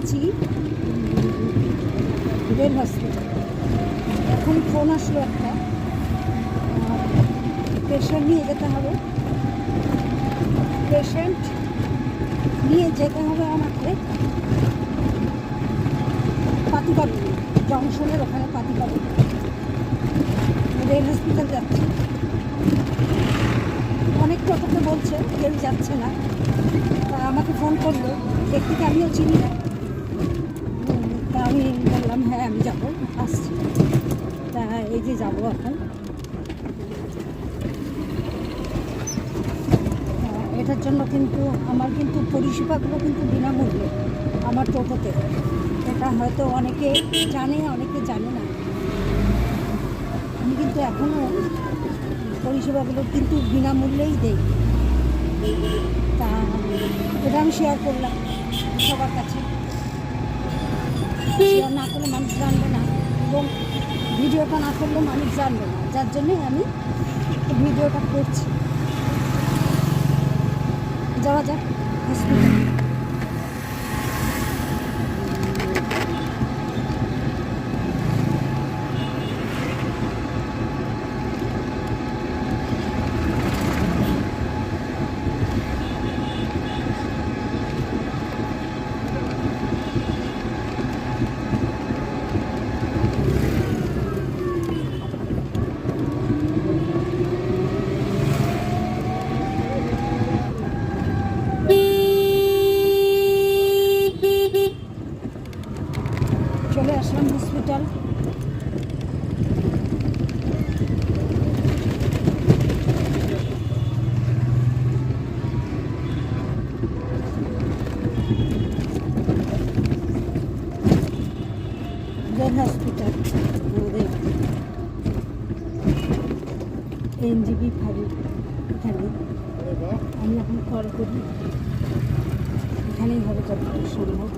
যাচ্ছি rail hospital. এখন phone আসলো একটা, পেশেন্ট নিয়ে যেতে হবে, পেশেন্ট নিয়ে যেতে হবে আমাকে পাতিপাড়ি জংশনের ওখানে পাতিপাড়ি রেল হসপিটাল যাচ্ছি। অনেক টোটোতে বলছে কেউ যাচ্ছে না, তা আমাকে ফোন করলো, ব্যক্তিকে আমিও চিনি না। তা আমি বললাম হ্যাঁ আমি যাবো, আসছি। তা এই যে যাবো এখন। এটার জন্য কিন্তু আমার কিন্তু পরিষেবাগুলো কিন্তু বিনামূল্যে আমার টোটোতে। এটা হয়তো অনেকে জানে, অনেকে জানে না। আমি কিন্তু এখনও পরিষেবাগুলো কিন্তু বিনামূল্যেই দেই। তা এটা আমি শেয়ার করলাম সবার কাছে। শেয়ার না করলে মানুষ জানবে না, এবং ভিডিওটা না করলে মানুষ জানবে না, যার জন্যই আমি ভিডিওটা করছি। যাওয়া যাক হসপিটাল। চলে আসলাম হসপিটাল। রেল হসপিটাল আমাদের এনজিবি ফাঁড়ি, এখানে আমি এখন কল করি, এখানেই হবে যতটুকু সম্ভব।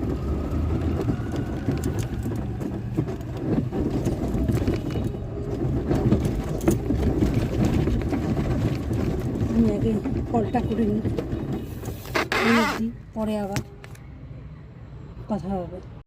আমি আগে কলটা করে নিই, পরে আবার কথা হবে।